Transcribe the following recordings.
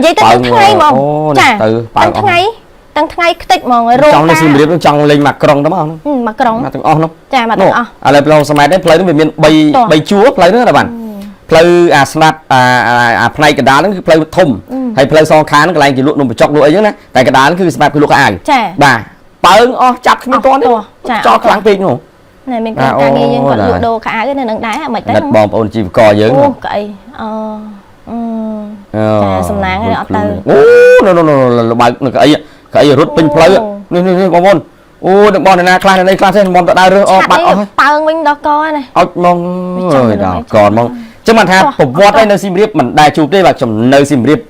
vậy ta tăng ngày mà chả tăng ngày tích mà người rong trong sim riệp trong lên mặt còng đó không mặt còng mặt từng on không chả mặt từng on à lại lâu समय đấy play nó miền bay chúa play nữa là bạn play snap play cái đá nó play thùng hay play so khá nó cái này chỉ lụa nằm chọc lụa ấy chứ nè tại cái đá nó cứ snap cái lụa ai bà bưng chặt cái con đấy cho kháng pin không này mình còn càng nghe còn lụa đồ khá cái này nâng đá mày tới bom ôn chỉ cò dữ cậy sầm nắng này từ nó bài cái rút pin play nè bom ôn đừng bom này class này class này bom tại đây rồi bạn tao mình đó coi này mong rồi đó còn mong chứ mà thaผมวอดได้ในซิมเรียบมันได้จูบได้แบบจำในซิมเรียบ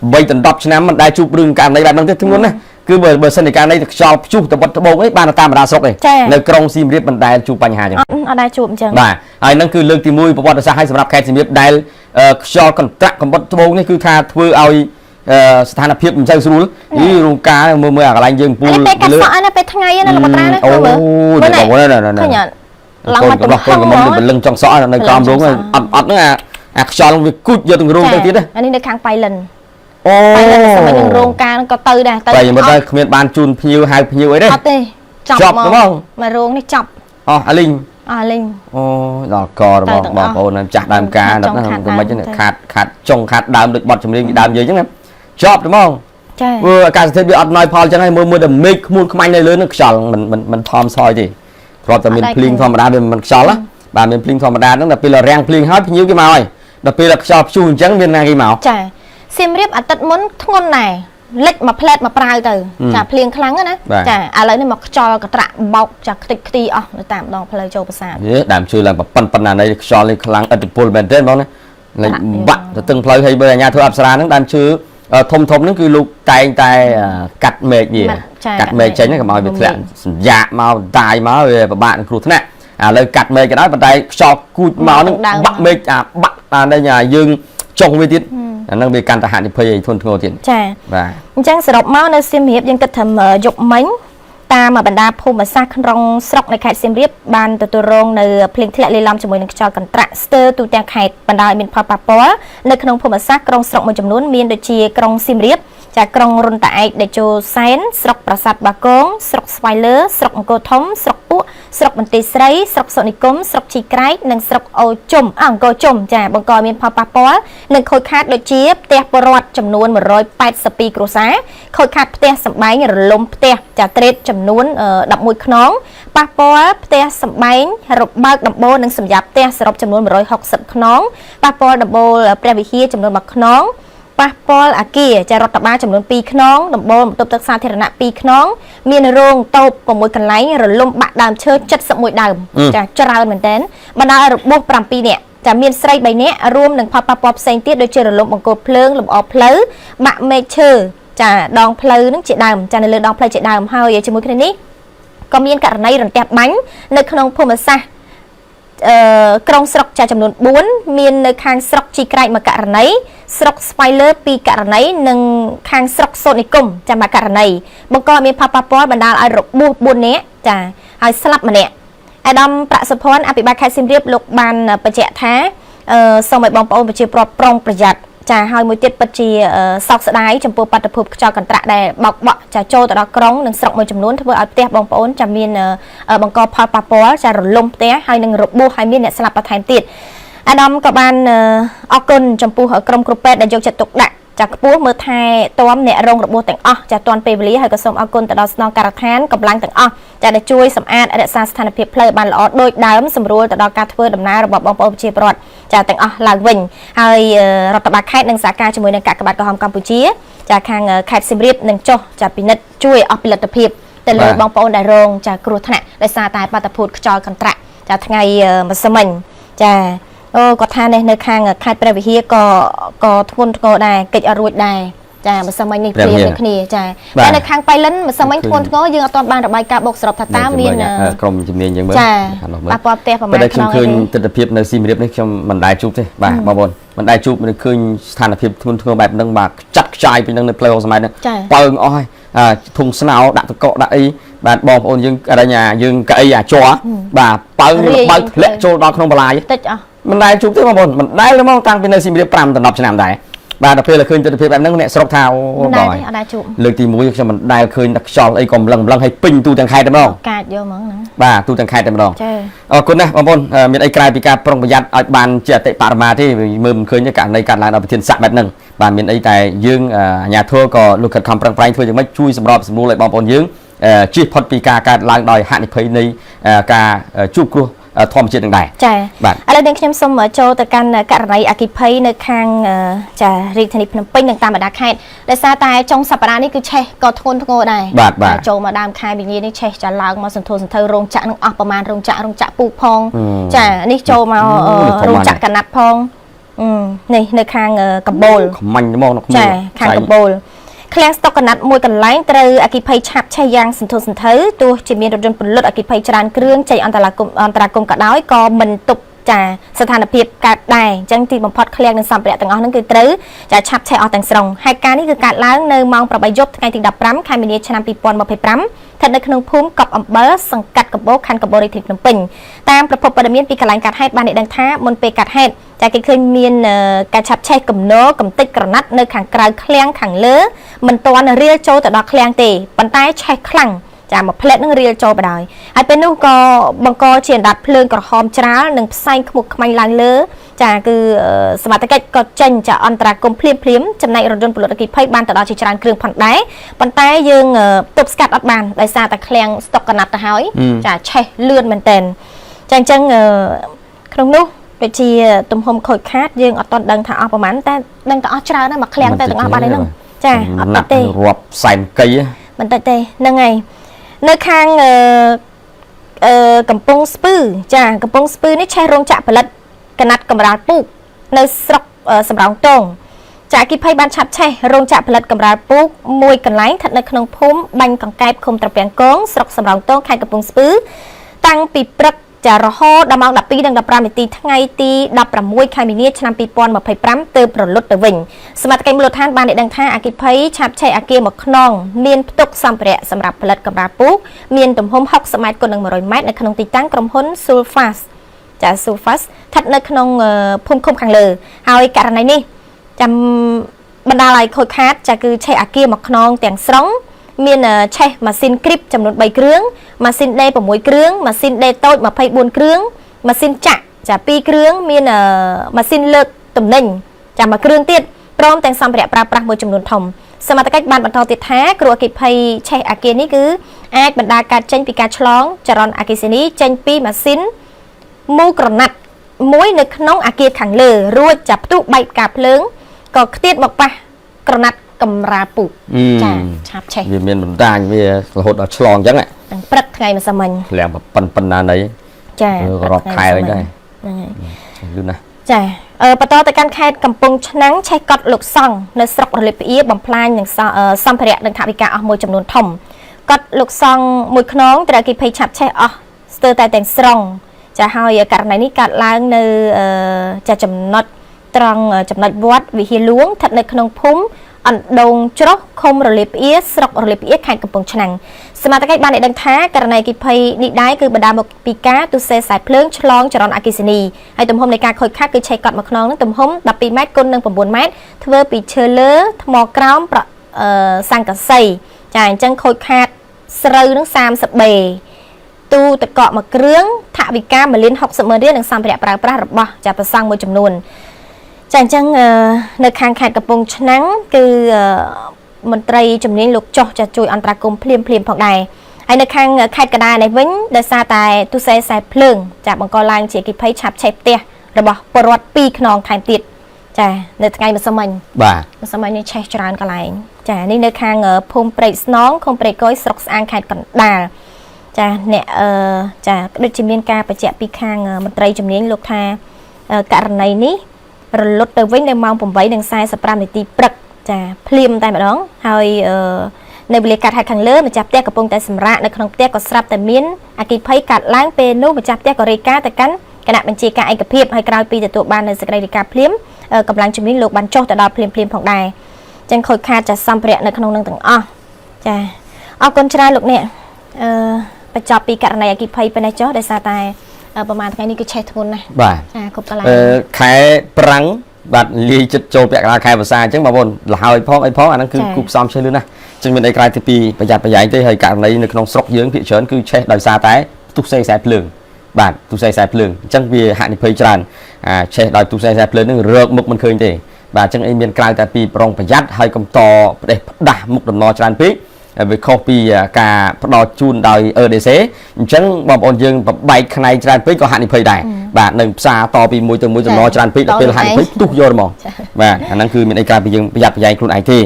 ใบตันดับชนะมันได้จูบเรื่องการในแบบนั้นทั้งนั้นนะคือเบอร์เซนในการในชอบจูบแต่บัดโบกไอ้บ้านตามมาดาซอกเลยในกรงซิมเรียบมันได้จูบปัญหาจังได้จูบจังบ่าไอ้นั่นคือเรื่องที่มุ้ยประวัติศาสตร์ให้สำหรับแคซิมเรียบได้ชอบกันตะกับบัดโบกนี่คือทาเพื่อเอาสถานเพียบมันใช่สู้นี่รูกาเมื่ออะไรยังปูเลือดไปกระสอบนะไปทั้งไงนั่นเราตรานะโอ้เดี๋ยวบอกว่านั่นหลังมาตัวห้องมันเป็นเรื่องจังซ้อในกรามรู้ไงอัดนะชอบวิกุดเยอะถึงโรงตีนะอันนี้ในคางไปลันไปลันสมัยหนึ่งโรงการก็ตื่นได้ไปยังไม่ได้เมียนบานจูนพิวไฮพิวไอ้เด้จับมั้งมาโรงนี่จับอลิงลิงโอ้ดอกกอบอกโอ้นั่นจัดดามกาดับนั่นก็ไม่ใช่ขาดจงขาดดามดึกบอดจำเรียงดามเยอะจังนะชอบถูกมั้งใช่การเทปอัดน้อยพอจะให้มือเดิมมิกมูลขมันในเรื่องนึกฉันมันทอมซอยดิเพราะแต่มีพลิงธรรมดาเป็นมันฉันละบางมีพลิงธรรมดาตั้งแต่ปีละแรงพลิงฮัทพิวกี่มาดับปีละชอบชูจังเป็นนางกี่หมาใช่ซิมเรียบอัดตัดมุนทั้งคนไหนเล็กมาเพลดมาปลายตื่นจากเพลียงครั้งนะจ้ะอะไรนี่มาจอกระตะบอกจากติดตีอ๋อในตามดองเพลย์โจประสาทเยอะดามชื่ออะไรแบบปันในจอเลยครั้งอัดปูลแบนเทนบ้างนะเลยบัดแต่ตึงเพลย์ให้เบอร์ยาเธออับสรานั่งดามชื่อทมนั่นคือลูกไตกัดเมฆยี่กัดเมฆใช่ไหมกับมาเป็นแหลมยามาตายมาเลยแบบบ้านครูท่านน่ะเลยกัดเมฆกันได้ปัจจัยชอบกูมาหนึ่งบักเมฆบักได้ยายืงจงวิทิตนั่งมีการทหารที่พยายามทนโง่ทินใช่จังสระเมาในซิมเฮียบยังกระทำยกมิ้งตามมาบรรดาภูมิศาสตร์รองสระในเขตซิมเรียบบานตัวรองในเพลงที่ละเลลำจมูกในจอกันตระสเตอร์ตัวแตงเขตบรรดาเป็นพอปะปอในขนมภูมิศาสตร์รองสระมันจำนวนมีโดยเชียกรองซิมเรียบจากกรงรุนตะไอเดโจไซน์สระประสาทบากงสระสไวเลอร์สระมโกทอมสระปุ๊สระบันติสไรสระโซนิกมสระชีไกร์หนึ่งสระโอจุ่มโกจุ่มจากบังกอมีพอปะปอหนึ่งโคยคาดโดยเชียบเตะปรอดจำนวน180 ปีกรุษาโคยคาดเตะสมัยหรือลมเตะจากเตรดจำนวนดับมวยขนองปะปอเตะสมัยรบบักดับโบหนึ่งสมยับเตะสระจำนวน160ขนองปะปอดับโบเปรวิเฮียจำนวนบักขนองปะปอลอากีจะรถตบ้าจำนวนปีขนองดับโบตบตักซาเทรณะปีขนองมีนโรงตบปมวยกันไหลหรือลมบะดามเชิดจัดสมุยดามจะจราเหมือนเดิมบรรดาระบบปรำปีเนี่ยจะมีไซใบเนี้ยรวมหนึ่งพอปะปอบเซนติโดยเจริญลมบังโกเพลิงลมออกเพลิงบะเมเชอร์จะดองเพลิงนั่งเจดามจะในเรื่องดองเพลิงเจดามเฮาอย่าจมูกแค่นี้ก็มีการในรันแตบบังในขนมพมซากรงสระจะจำนวน4มีในคางสระจีไกรมาการในสระสไปเลอร์ปีการในหนึ่งคางสระโซนิกุมจะมาการในบางก็มีพาปาปอบรรดาอารมณ์บุญเนี้ยจะให้สลับมาเนี่ยไอ้ดำประสพรอภิบาลไคซิมเรียบลูกบานประเจแท้สมัยบองปอนประเจปลอดปรองประหยัดจะให้มวยติดปัจจัยสอกสลายจำพวกปัตตภุจอกันตระได้บอกว่าจะโจตระกรองหนึ่งสระมวยจำนวนที่ว่าเอาเตะบองปอนจะมีบางกอพอปาปอจะหลงเตะให้หนึ่งรบบูให้มีเนี่ยสลับประทานติดอดอมกับบานออกลจำพวกกรมกรุเป็ดได้ยกจะตกดักจากพวกเมื่อไทยตัวเนี่ยโรงระบบแต่งอ้อจากตอนเปรีให้กระทรวงออกลแต่ดอสนองการแทนกำลังแต่งอ้อจะได้ช่วยสำอาดอเดซาสถานเพียบเพลย์บานล้อโดยดาวสำรวจแต่ดอการเพื่อดำน้าระบบบองปอนเชียปรอดจะแต่งอ้อหลังวิ่งให้รัฐบาลแคดหนึ่งสาขาจมูกหนึ่งกะกระบาดกระหอมกัมพูชีจากทางแคดซิมริบหนึ่งโจจะพินิจช่วยออกผลิตภัณฑ์แต่เลยบองปอนได้โรงจากกรุธนะได้ซาตายปัตตพูดจอยกันตระจากทางไงมาสมัยจะก็ท่านในคางคายประวิเฮียก็ทุนก็ได้เกิดอรุณได้จ้ามาสมัยนี้เปลี่ยนคดีจ้าแต่ในคางไปล้นมาสมัยทุนก็ยังเอาตอนบานระบายกาบกสอบตามีนกรมจำเนียนยังเมื่อจ้าปะปอบเตะประมาณนั้นคืนติดเพียบในซีมีเรียบนี่มันได้จุบใช่บ่าบนมันได้จุบมันคืนสถานเพียบทุนแบบนั่งบากจัดใจเป็นนั่งในเพลย์สมัยนั้นเปิงอ้อยทุงสนาวดักตะเกาะดักไอ้บาดบอมโอนยังอะไรเนี่ยยังไก่จัวบ่าเปิงเปิงเละโจดอกขนมปลายมันได้จุบที่บนมันได้แล้วมั้งตั้งเป็นในซีมีเรียบปรำตลอดชนะได้ បាទដល់ពេលឃើញទស្សនភាពបែបហ្នឹងអ្នកស្រុកថាអូបងអត់ដែរជួបលើកទី1ខ្ញុំមិនដែលឃើញតែខ្យល់អីក៏ម្លឹងឲ្យពេញទូទាំងខេត្តតែម្ដងកាចយកហ្មងណាបាទទូទាំងខេត្តតែម្ដងចាអរគុណណាស់បងប្អូនមានអីក្រៅពីការប្រុងប្រយ័ត្នឲ្យបានជាអតិបរមាទេមើលមិនឃើញទេករណីកើតឡើងដល់ប្រធានស័ក្តិបែបហ្នឹងបាទមានអីតែយើងអាជ្ញាធរក៏លោកខិតខំប្រឹងប្រែងធ្វើយ៉ាងម៉េចជួយសម្របសម្រួលឲ្យបងប្អូនយើងជៀសផុតពីការកើតឡើងដោយហានិភ័យនៃការជួបគ្រោះធម្មជាតិនឹងដែរចាបាទឥឡូវនេះខ្ញុំសូមចូលទៅកាន់ករណីអគ្គិភ័យនៅខាងចារាជធានីភ្នំពេញនិងតាមបណ្ដាខេត្តដោយសារតែចុងសប្តាហ៍នេះគឺឆេះក៏ធ្ងន់ធ្ងរដែរបាទចូលមកដើមខែវិញ្ញាណនេះឆេះចាឡើងមកសន្ធោសន្ធៅរោងចក្រនឹងអស់ប្រមាណរោងចក្រពូកផងចានេះចូលមករោងចក្រកណាត់ផងនេះនៅខាងកំបូលខ្មាញ់ហ្មងនៅចាខាងកំបូលឃ្លាំងស្តុកកណាត់មួយកន្លែងត្រូវអគ្គិភ័យឆាបឆេះយ៉ាងសន្ធោសន្ធៅទោះជាមានរថយន្តពលុតអគ្គិភ័យច្រើនគ្រឿងចៃអន្តរាគមន៍ក៏ដោយក៏មិនទប់ចាស្ថានភាពកើតដែរអញ្ចឹងទីបំផុតឃ្លាំងនិងសម្ភារៈទាំងអស់ហ្នឹងគឺត្រូវចាឆាប់ឆេះអស់ទាំងស្រុងហេតុការណ៍នេះគឺកើតឡើងនៅម៉ោង8យប់ថ្ងៃទី15ខែមីនាឆ្នាំ2025ស្ថិតនៅក្នុងភូមិកប់អំបិលសង្កាត់កំបូរខណ្ឌកំបូររាជធានីភ្នំពេញតាមប្រភពព័ត៌មានពីកន្លែងកាត់ហេតុបានដឹងថាមុនពេលកាត់ហេតុចាគេឃើញមានការឆាប់ឆេះកំណរកំទេចក្រណាត់នៅខាងក្រៅឃ្លាំងខាងលើមិនទាន់រៀលចូលទៅដល់ឃ្លាំងទេប៉ុន្តែឆេះខ្លាំងចាមកផ្លែតនឹងរៀលចូលបដ ாய் ហើយពេលនោះក៏បង្កជាអណ្ដាតភ្លើងក្រហមច្រាលនិងផ្សែងខ្មុកខ្មាញ់ឡើងលើចាគឺសមត្ថកិច្ចក៏ចេញចាអន្តរាគមន៍ភ្លាមចំណែករថយន្តពលុតអគ្គិភ័យបានទៅដល់ជាច្រើនគ្រឿងផងដែរប៉ុន្តែយើងទប់ស្កាត់អត់បានដោយសារតែឃ្លាំងស្តុកកណាត់ទៅហើយចាឆេះលឿនមែនតើចាអញ្ចឹងក្នុងនោះដូចជាទំហំខូចខាតយើងអត់ទាន់ដឹងថាអស់ប្រហែលតែដឹងថាអស់ច្រើនណាស់មួយឃ្លាំងតែទាំងអស់បានឯហ្នឹងចាអត់ទេរាប់សែនកៃមិនតិចទេហ្នឹងហើយនៅខាងកំពង់ស្ពឺចាកំពង់ស្ពឺនេះឆេះរោងចក្រផលិតកណាត់កំរាលពូកនៅស្រុកសំរោងទងចាអគ្គិភ័យបានឆាប់ឆេះរោងចក្រផលិតកំរាលពូកមួយកន្លែងស្ថិតនៅក្នុងភូមិបាញ់កង្កែបឃុំត្រពាំងកងស្រុកសំរោងទងខេត្តកំពង់ស្ពឺតាំងពីព្រឹកចារហូតដល់ម៉ោង 12:15 នាទីថ្ងៃទី16ខែមីនាឆ្នាំ2025ទើបរលត់ទៅវិញសមត្ថកិច្ចមូលដ្ឋានបានដឹងថាអគ្គិភ័យឆាបឆេះអគារមួយខ្នងមានផ្ទុកសម្ភារៈសម្រាប់ផលិតកំរាលពូកមានទំហំ60ម៉ែត្រគុណនឹង100ម៉ែត្រនៅក្នុងទីតាំងក្រុមហ៊ុន Sulfas ចា Sulfas ស្ថិតនៅក្នុងភូមិឃុំខាងលើហើយករណីនេះចាំបណ្ដាលឲ្យខូចខាតចាគឺឆេះអគារមួយខ្នងទាំងស្រុងមានឆេះម៉ាស៊ីនគ្រីបចំនួន3គ្រឿងម៉ាស៊ីនដេ6គ្រឿងម៉ាស៊ីនដេតូច24គ្រឿងម៉ាស៊ីនចាក់ចា2គ្រឿងមានម៉ាស៊ីនលើកទំនិញចាមួយគ្រឿងទៀតព្រមទាំងសម្ភារៈប្រើប្រាស់មួយចំនួនធំសមត្ថកិច្ចបានបន្តទៀតថាគ្រោះអគ្គិភ័យឆេះអគារនេះគឺអាចបណ្ដាលកើតចេញពីការឆ្លងចរន្តអគ្គិសនីចេញពីម៉ាស៊ីនមូក្រណាត់មួយនៅក្នុងអគារខាងលើរួចចាប់ផ្ទុះបែកការភ្លើងក៏ខ្ទាតមកប៉ះក្រណាត់កំរាលពូកចាឆាប់ឆេះវាមានបណ្ដាញវារហូតដល់ឆ្លងអញ្ចឹងទាំងព្រឹកថ្ងៃម្សិលមិញឃ្លាំងប៉ុណ្ណាណីចារាប់ខែវិញដែរហ្នឹងហើយលឿនណាស់ចាបន្តទៅកាន់ខេត្តកំពង់ឆ្នាំងឆេះកត់លោកសង្ឃនៅស្រុករលីបផ្អៀបំផ្លាញនឹងសម្ភារៈនិងថវិកាអស់មួយចំនួនធំកត់លោកសង្ឃមួយខ្នងត្រូវគេភ័យឆាប់ឆេះអស់ស្ទើរតែទាំងស្រុងចាហើយករណីនេះកើតឡើងនៅចាចំណុចត្រង់ចំណុចវត្តវិហារលួងស្ថិតនៅក្នុងភូមិអណ្ដូងច្រោះឃុំរលីបផ្អៀស្រុករលីបផ្អៀខេត្តកំពង់ឆ្នាំងសមត្ថកិច្ចបានដឹងថាករណីអគ្គិភ័យនេះដែរគឺបណ្ដាលមកពីការទុសេខ្សែភ្លើងឆ្លងចរន្តអគ្គិសនីហើយទំហំនៃការខូចខាតគឺឆេះកត់មួយខ្នងនឹងទំហំ12ម៉ែត្រគុណនឹង9ម៉ែត្រធ្វើពីឈើលើថ្មក្រោមសង្កសីចាអញ្ចឹងខូចខាតស្រូវនឹង30បេទូទឹកកកមួយគ្រឿងថវិកា1,60,000រៀលនិងសម្ភារៈប្រើប្រាស់របស់ចាប្រសង់មួយចំនួនចាអញ្ចឹងនៅខាងខេត្តកំពង់ឆ្នាំងគឺមន្ត្រីជំនាញលោកចុះចាជួយអន្តរាគមន៍ភ្លាមផងដែរហើយនៅខាងខេត្តកណ្ដាលនេះវិញដោយសារតែទុសេខ្សែភ្លើងចាបង្កឡើងជាអគ្គិភ័យឆាប់ឆេះផ្ទះរបស់ពលរដ្ឋ2ខ្នងថែមទៀតចានៅថ្ងៃម្សិលមិញបាទម្សិលមិញនេះឆេះច្រើនកន្លែងចានេះនៅខាងភូមិព្រែកស្នងឃុំព្រែកកុយស្រុកស្អាងខេត្តកណ្ដាលចាអ្នកចាដូចជាមានការបញ្ជាក់ពីខាងមន្ត្រីជំនាញលោកថាករណីនេះរលត់ទៅវិញនៅម៉ោង8:45នាទីព្រឹកចាភ្លាមតែម្ដងហើយនៅវេលាកាត់ហេតុខាងលើម្ចាស់ផ្ទះកំពុងតែសម្រាកនៅក្នុងផ្ទះក៏ស្រាប់តែមានអគ្គិភ័យកាត់ឡើងពេលនោះម្ចាស់ផ្ទះក៏រាយការណ៍ទៅកាន់គណៈបញ្ជាការឯកភាពហើយក្រោយពីទទួលបាននៅសេចក្តីរាយការណ៍ភ្លាមកម្លាំងជំនាញលោកបានចុះទៅដល់ភ្លាមផងដែរអញ្ចឹងខូចខាតចាសម្ភារៈនៅក្នុងនឹងទាំងអស់ចាអរគុណច្រើនលោកអ្នកបញ្ចប់ពីករណីអគ្គិភ័យប៉ុណ្ណេះចុះដោយសារតែប្រហែលថ្ងៃនេះគឺឆេះធ្ងន់ណាស់បាទចាគ្រប់កន្លែងខែប្រាំង បាទលាយចិត្តចូលពាក់កណ្ដាលខែភាសាអញ្ចឹងបងប្អូនលហើយផងអីផងអាហ្នឹងគឺគូផ្សំឆ្លៃលឿនណាស់អញ្ចឹងមានអីក្រៅពីប្រយ័ត្នប្រយែងទេហើយករណីនៅក្នុងស្រុកយើងភាគច្រើនគឺឆេះដោយសារតែទុះសេខ្សែភ្លើងបាទទុះសេខ្សែភ្លើងអញ្ចឹងវាហានិភ័យច្រើនឆេះដោយទុះសេខ្សែភ្លើងហ្នឹងរកមុខមិនឃើញទេបាទអញ្ចឹងអីមានក្រៅតែពីប្រុងប្រយ័ត្នហើយកុំតផ្ដេសផ្ដាស់មុខដំណរច្រើនពេកវាខុសពីការផ្ដោតជូនដោយ EDC អញ្ចឹងបងប្អូនយើងបបែកផ្នែកច្រើនពេកក៏ហានិភ័យដែរបាទនៅផ្សារតពីមួយទៅមួយដំណរច្រើនពេកដល់ពេលហានិភ័យផ្ទុះយកហ្មងបាទអាហ្នឹងគឺមានអីក្រៅពីយើងប្រយ័ត្នប្រយែងខ្លួនឯងទេ